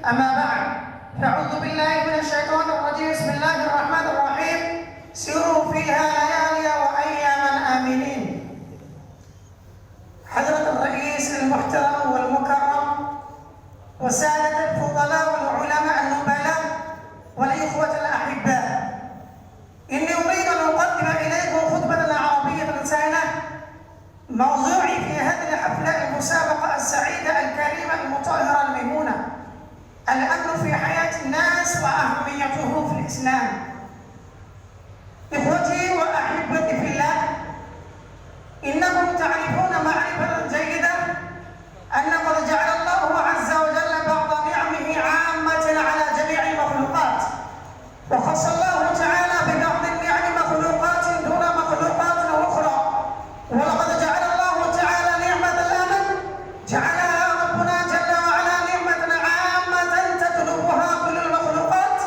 أما بعد، فأعوذ بالله من الشيطان الرجيم. بسم الله الرحمن الرحيم. سيروا فيها ليالي وأياما آمنين. حضرة الرئيس المحترم والمكرم والسادة الفضلاء والعلماء النبلاء والإخوة الأحباء، إني أريد أن أقدم إليكم خطبة عربية سهلة. موضوعي في هذه الحفلة المسابقة السعيدة الكريمة المطهرة الميمونة: الأمن في حياة الناس وأهميته في الإسلام. إخوتي وأحبتي في الله، إنكم تعرفون معرفة جيدة أن قد جعل الله عز وجل بعض نعمه عامة على جميع المخلوقات، وخص الله تعالى ببعض النعم مخلوقات دون مخلوقات أخرى. ولقد جعل الله تعالى نعمة الأمن جعلها ربنا جل وعلا نعمة عامة تطلبها كل المخلوقات،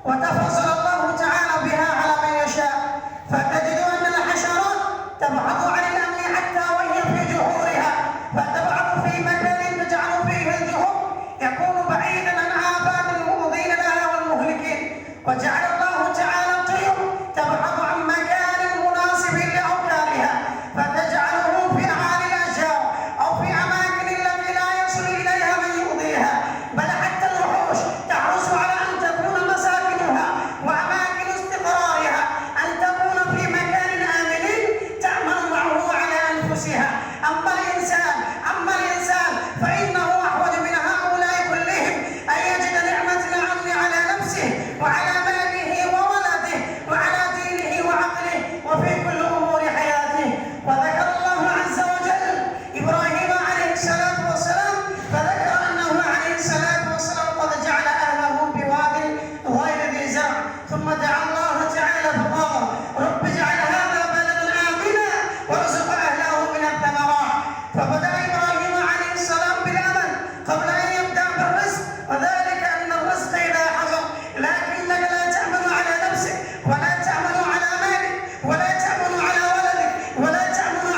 وتفضل الله تعالى بها على من يشاء. فتجد أن الحشرات تبحث عن الأمن حتى وهي في جحورها، فتبعث في مكان تجعل فيه الجحور يكون بعيدا عن آفات المؤذين لها والمهلكين. وجعل الله تعالى الطيور تبحث عن مكان مناسب لأوكارها، فتجعله في أعالي الأشجار أو في أماكن التي لا يصل إليها من يؤذيها، بل حتى الوحوش تحرص على أن تكون مساكنها وأماكن استقرارها أن تكون في مكان آمن تأمن معه على أنفسها. أما الإنسان فإنه أحوج من هؤلاء كلهم أن يجد نعمة الأمن على نفسه وعلى ماله وولده وعلى دينه وعقله وفي كل أمور حياته. وذكر الله عز وجل إبراهيم عليه الصلاة والسلام، فذكر أنه عليه الصلاة والسلام قد جعل أهله بواد غير ذي زرع، ثم دعا الله تعالى فقال: رب اجعل هذا بلدا آمنا وارزق أهله من الثمرات. فبدأ إبراهيم عليه السلام بالأمن قبل أن يبدأ بالرزق، وذلك أن الرزق إذا حصل لكنك لا تأمن على نفسك ولا تأمن على مالك ولا تأمن على ولدك ولا تأمن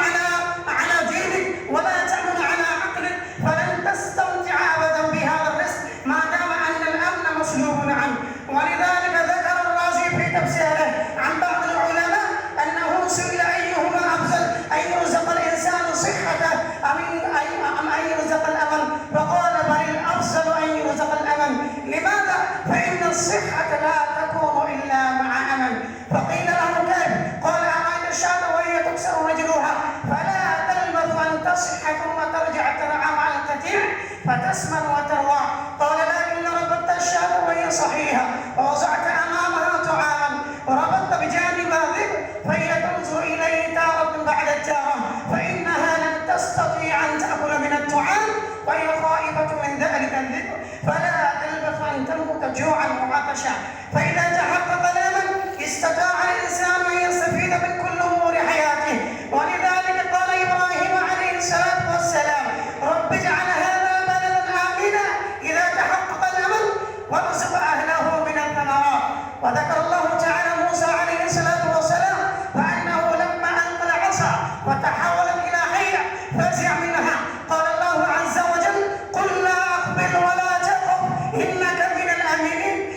على دينك ولا تأمن على عقلك، فلن تستمتع أبدا بهذا الرزق ما دام أن الأمن مسلوب عنه. ولذلك ذكر الرازي في تفسيره عن بعض العلماء أنه سئل أيهما أفضل، أن يرزق الإنسان صحته أم أن يرزق الأمن؟ فقال: بل الأفضل أن يرزق الأمن. لماذا؟ فإن الصحة لا تكون إلا مع أمن. فقيل له: كيف؟ قال: أرأيت الشاة وهي تكسر رجلها فلا تلبث أن تصح ثم ترجع تنعم على القتيع فتسمن وتروى. قال: لكن ربطت الشاة وهي صحيحة ووضعت أمامها طعاما وربطت بجانبها ذئب فهي تنظر إليه تارة بعد التارة، فإنها لن تستطيع أن تأكل من الطعام وهي خائفة من ذلك الذئب، فلا تلبث أن تموت جوعا وعطشا. فإذا تحقق الأمن استطاع الإنسان أن يستفيد من كل أمور حياته. ولذلك قال إبراهيم عليه الصلاة والسلام: رب اجعل هذا بلدا آمنا إذا تحقق الأمن وارزق أهله من الثمرات. وذكر الله تعالى موسى عليه الصلاة والسلام فأنه لما ألقى العصا وتحولت إلى حية فزع منها، قال الله عز وجل: قل لا أقبل ولا تخف إنك من الآمنين.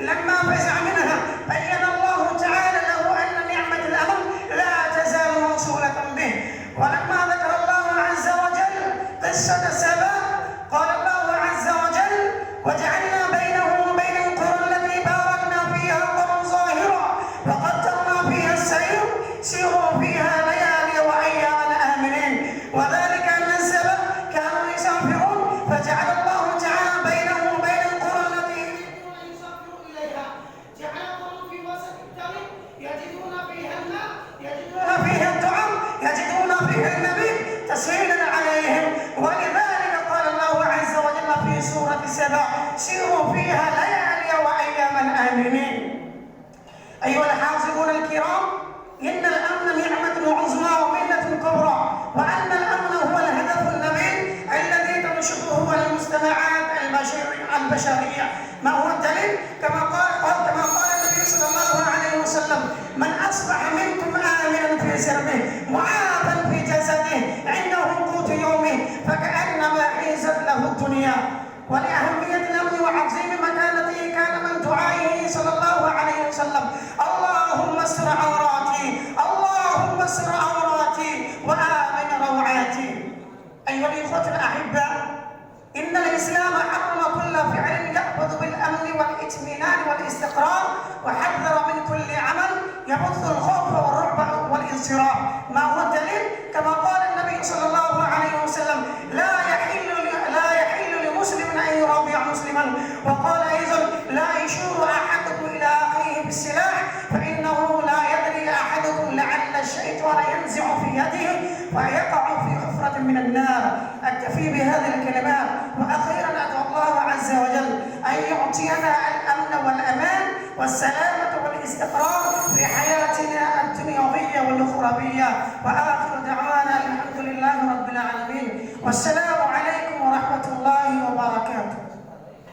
لما فزع منها بين الله تعالى له أن نعمة الأمن لا تزال موصولة به. ولما ذكر الله عز وجل قصة سبأ قال الله عز وجل: وجعلنا بينهم وبين القرى التي باركنا فيها قرى ظاهرا وقدرنا فيها السير سيروا فيها ليالي وأياما آمنين. وذلك أن السبأ كانوا يسافرون، فجعل الله تعالى بينهم وبين القرى التي يسافرون إليها جعلهم في وسط الطريق يجدون فيها الماء، يجدون فيها الطعام، يجدون فيها النبي تسهيلا عليهم. ولذلك قال الله عز وجل في سورة سبأ: سيروا فيها ليالي وأياما آمنين. أيها الحاضرون الكرام، إن الأمن نعمة عظمى ومنة كبرى، وأن الأمن هو الهدف النبيل الذي تنشطه المجتمعات البشرية. ما هو الدليل؟ كما قال النبي صلى الله عليه وسلم: من أصبح منكم آمنا في سربه معافا في جسده عنده قوت يومه فكأنما حيزت له الدنيا. ولأهمية الأمن وعظيم مكانته كان من دعائه صلى الله عليه وسلم: اللهم استر عوراتي، اللهم استر عوراتي وآمن روعاتي. أيها الإخوة الأحباء، إن الإسلام حرم كل فعل يقبض بالأمن والاطمئنان والاستقرار، وحذر من كل عمل يبث الخوف والرعب والانصراف. ما هو الدليل؟ كما قال النبي صلى الله عليه وسلم: لا يحل لمسلم أن يرابع مسلما. وقال أيضا: لا يشير أحدكم إلى أخيه بالسلاح، فإنه لا يدري أحدكم لعل الشيطان ينزع في يده ويقع في حفرة من النار. أكتفي بهذه الكلمات، وأخيرا أدعو الله عز وجل أن يعطينا الأمن والأمان والسلامة والاستقرار في حياتنا الدنيوية والأخروية. وآخر دعوانا الحمد لله رب العالمين، والسلام عليكم ورحمة الله